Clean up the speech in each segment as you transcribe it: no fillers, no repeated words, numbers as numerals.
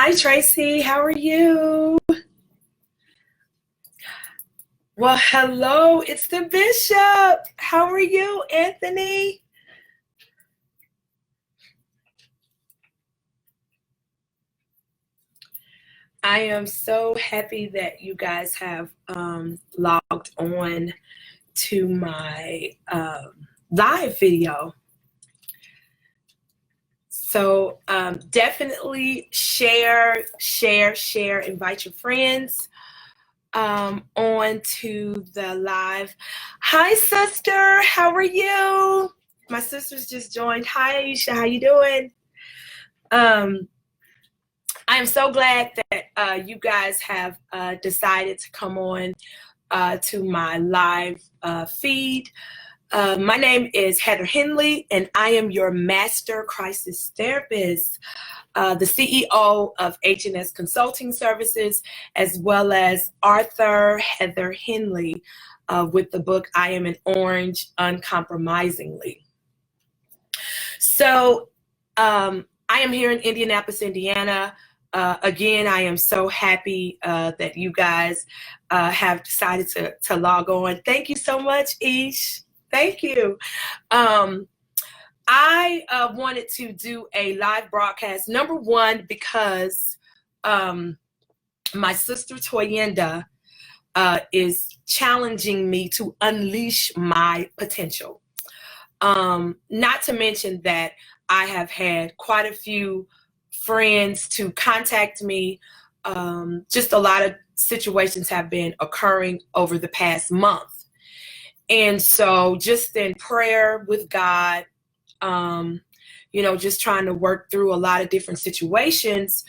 Hi, Tracy. How are you? Well, hello. It's the Bishop. How are you, Anthony? I am so happy that you guys have logged on to my live video. So definitely share, invite your friends on to the live. Hi, sister. How are you? My sister's just joined. Hi, Aisha. How you doing? I am so glad that you guys have decided to come on to my live feed. My name is Heather Henley, and I am your Master Crisis Therapist, the CEO of H&S Consulting Services, as well as Arthur Heather Henley with the book, I Am an Orange Uncompromisingly. So I am here in Indianapolis, Indiana. Again, I am so happy that you guys have decided to log on. Thank you so much, Ish. Thank you. I wanted to do a live broadcast, number one, because my sister Toyenda is challenging me to unleash my potential. Not to mention that I have had quite a few friends to contact me. Just a lot of situations have been occurring over the past month. And so just in prayer with God, just trying to work through a lot of different situations,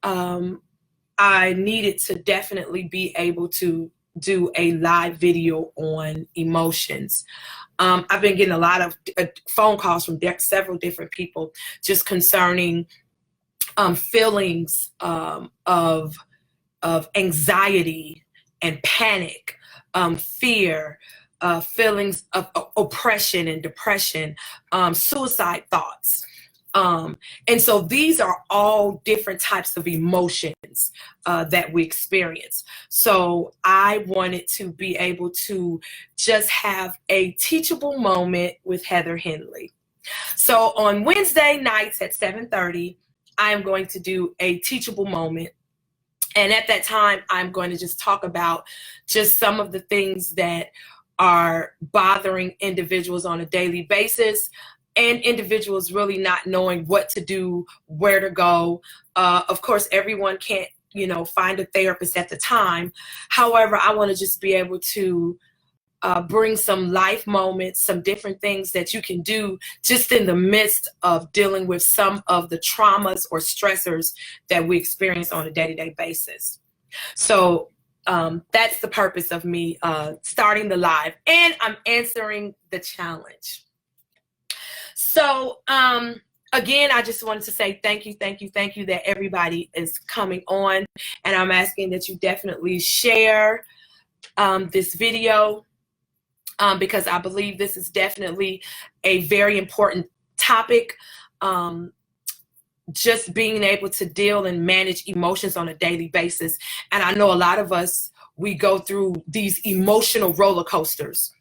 I needed to definitely be able to do a live video on emotions. I've been getting a lot of phone calls from several different people just concerning feelings of anxiety and panic, fear, feelings of oppression and depression, suicide thoughts. And so these are all different types of emotions that we experience. So I wanted to be able to just have a teachable moment with Heather Henley. So on Wednesday nights at 7:30, I am going to do a teachable moment. And at that time, I'm going to just talk about just some of the things that are bothering individuals on a daily basis, and individuals really not knowing what to do, where to go. Of course, everyone can't, find a therapist at the time. However, I want to just be able to bring some life moments, some different things that you can do just in the midst of dealing with some of the traumas or stressors that we experience on a day-to-day basis. So that's the purpose of me starting the live, and I'm answering the challenge. So again, I just wanted to say thank you that everybody is coming on, and I'm asking that you definitely share this video. Because I believe this is definitely a very important topic. Just being able to deal and manage emotions on a daily basis. And I know a lot of us, we go through these emotional roller coasters.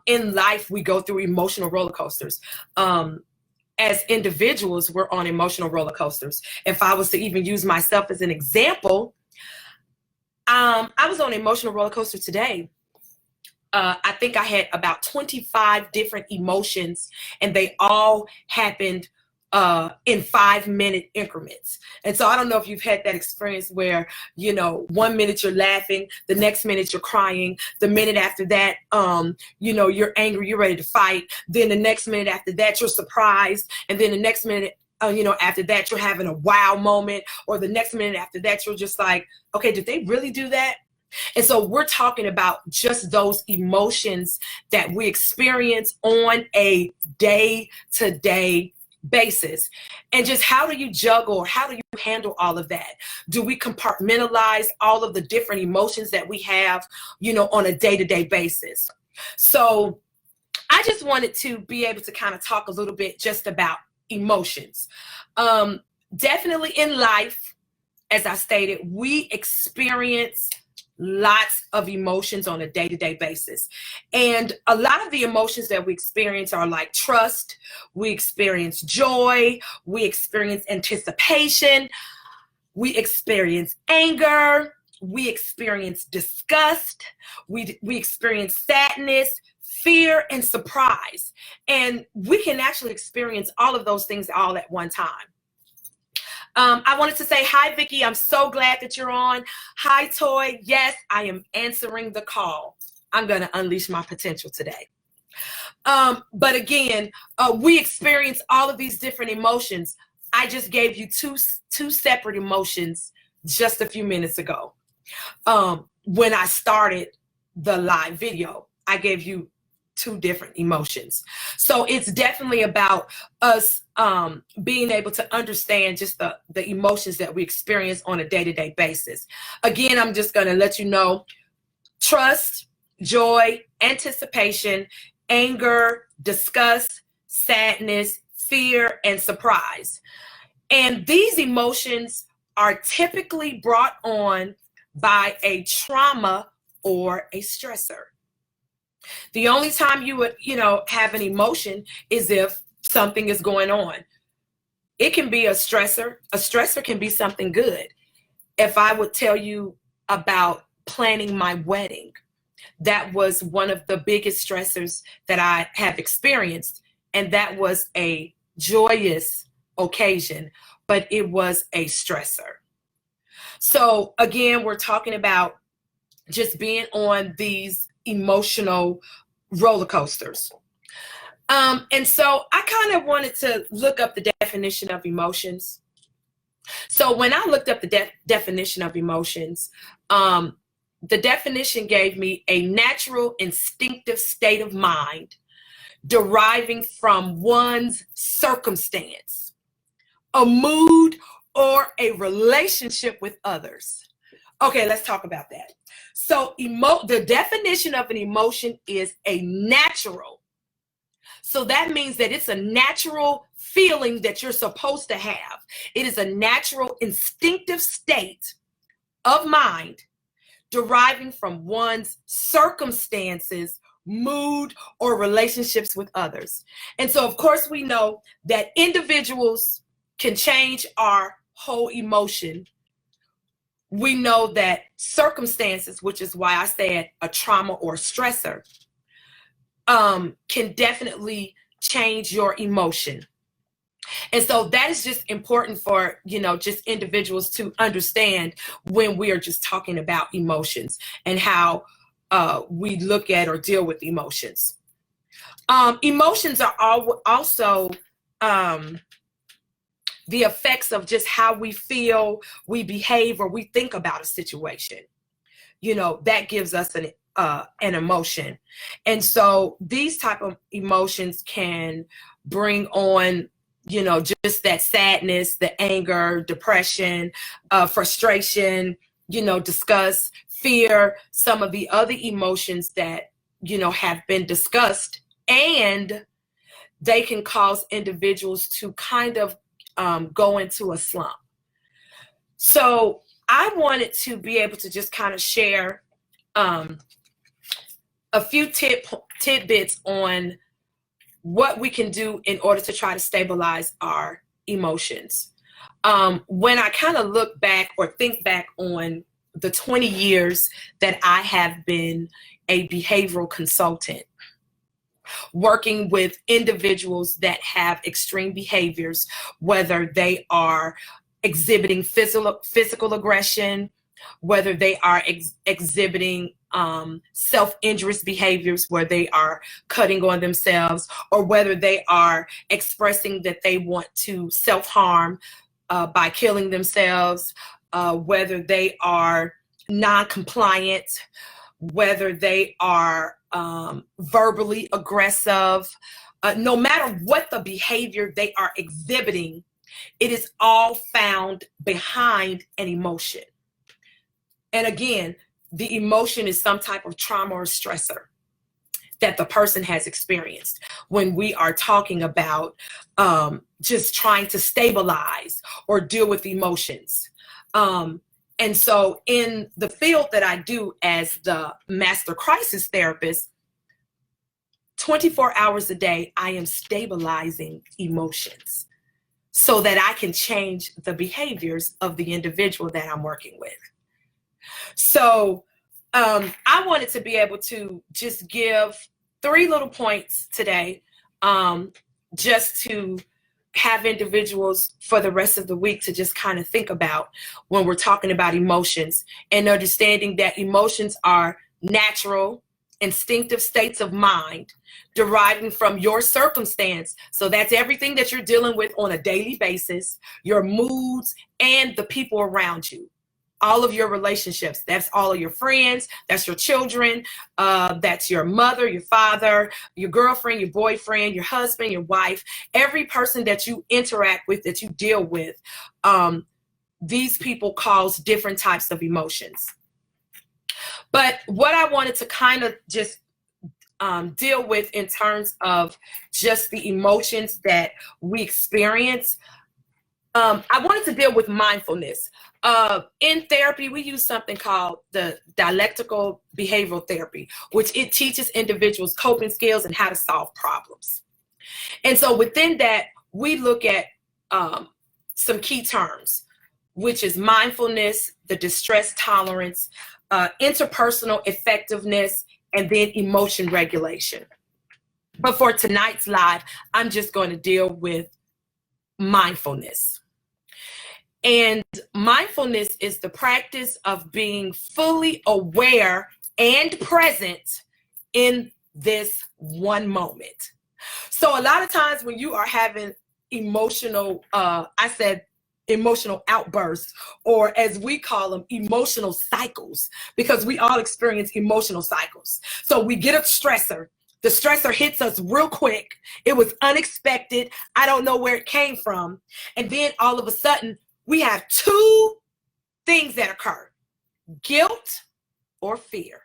In life, we go through emotional roller coasters. As individuals, we're on emotional roller coasters. If I was to even use myself as an example, I was on an emotional roller coaster today. I think I had about 25 different emotions, and they all happened in 5-minute increments. And so I don't know if you've had that experience where, 1 minute you're laughing, the next minute you're crying, the minute after that, you're angry, you're ready to fight. Then the next minute after that, you're surprised. And then the next minute, after that, you're having a wow moment. Or the next minute after that, you're just like, okay, did they really do that? And so we're talking about just those emotions that we experience on a day-to-day basis. And just how do you juggle, or how do you handle all of that? Do we compartmentalize all of the different emotions that we have, on a day-to-day basis? So I just wanted to be able to kind of talk a little bit just about emotions. Definitely in life, as I stated, we experience lots of emotions on a day-to-day basis. And a lot of the emotions that we experience are like trust, we experience joy, we experience anticipation, we experience anger, we experience disgust, we experience sadness, fear, and surprise. And we can actually experience all of those things all at one time. I wanted to say hi, Vicky. I'm so glad that you're on. Hi, Toy. Yes, I am answering the call. I'm going to unleash my potential today. But again, we experience all of these different emotions. I just gave you two separate emotions just a few minutes ago. When I started the live video, I gave you two different emotions. So it's definitely about us being able to understand just the emotions that we experience on a day-to-day basis. Again, I'm just going to let you know: trust, joy, anticipation, anger, disgust, sadness, fear, and surprise. And these emotions are typically brought on by a trauma or a stressor. The only time you would, have an emotion is if something is going on. It can be a stressor. A stressor can be something good. If I would tell you about planning my wedding, that was one of the biggest stressors that I have experienced. And that was a joyous occasion, but it was a stressor. So again, we're talking about just being on these emotional roller coasters. And so I kind of wanted to look up the definition of emotions. So when I looked up the definition of emotions, the definition gave me a natural instinctive state of mind deriving from one's circumstance, a mood, or a relationship with others. Okay, let's talk about that. So the definition of an emotion is a natural. So that means that it's a natural feeling that you're supposed to have. It is a natural instinctive state of mind deriving from one's circumstances, mood, or relationships with others. And so, of course, we know that individuals can change our whole emotion. We know that circumstances, which is why I said a trauma or stressor, can definitely change your emotion. And so that is just important for, just individuals to understand when we are just talking about emotions and how we look at or deal with emotions. Emotions are also the effects of just how we feel, we behave, or we think about a situation. That gives us an emotion. And so these type of emotions can bring on, just that sadness, the anger, depression, frustration, disgust, fear, some of the other emotions that, have been discussed, and they can cause individuals to kind of go into a slump. So I wanted to be able to just kind of share a few tidbits on what we can do in order to try to stabilize our emotions. When I kind of look back or think back on the 20 years that I have been a behavioral consultant, working with individuals that have extreme behaviors, whether they are exhibiting physical aggression, whether they are exhibiting self-injurious behaviors where they are cutting on themselves, or whether they are expressing that they want to self-harm by killing themselves, whether they are non-compliant, whether they are verbally aggressive, no matter what the behavior they are exhibiting, it is all found behind an emotion. And again, the emotion is some type of trauma or stressor that the person has experienced when we are talking about just trying to stabilize or deal with emotions. And so in the field that I do as the master crisis therapist, 24 hours a day, I am stabilizing emotions so that I can change the behaviors of the individual that I'm working with. So I wanted to be able to just give 3 little points today, just to have individuals for the rest of the week to just kind of think about when we're talking about emotions, and understanding that emotions are natural, instinctive states of mind deriving from your circumstance. So that's everything that you're dealing with on a daily basis, your moods and the people around you. All of your relationships, that's all of your friends, that's your children, that's your mother, your father, your girlfriend, your boyfriend, your husband, your wife, every person that you interact with, that you deal with. These people cause different types of emotions. But what I wanted to kind of just deal with in terms of just the emotions that we experience, I wanted to deal with mindfulness. In therapy, we use something called the dialectical behavioral therapy, which it teaches individuals coping skills and how to solve problems. And so within that, we look at some key terms, which is mindfulness, the distress tolerance, interpersonal effectiveness, and then emotion regulation. But for tonight's live, I'm just going to deal with mindfulness. And mindfulness is the practice of being fully aware and present in this one moment. So a lot of times when you are having emotional, emotional outbursts, or as we call them, emotional cycles, because we all experience emotional cycles. So we get a stressor. The stressor hits us real quick. It was unexpected. I don't know where it came from. And then all of a sudden, we have 2 things that occur: guilt or fear.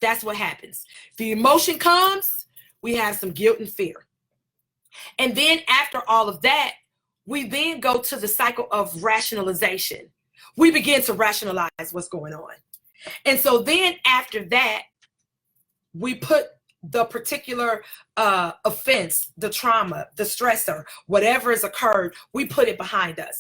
That's what happens. The emotion comes, we have some guilt and fear. And then after all of that, we then go to the cycle of rationalization. We begin to rationalize what's going on. And so then after that, we put the particular offense, the trauma, the stressor, whatever has occurred, we put it behind us.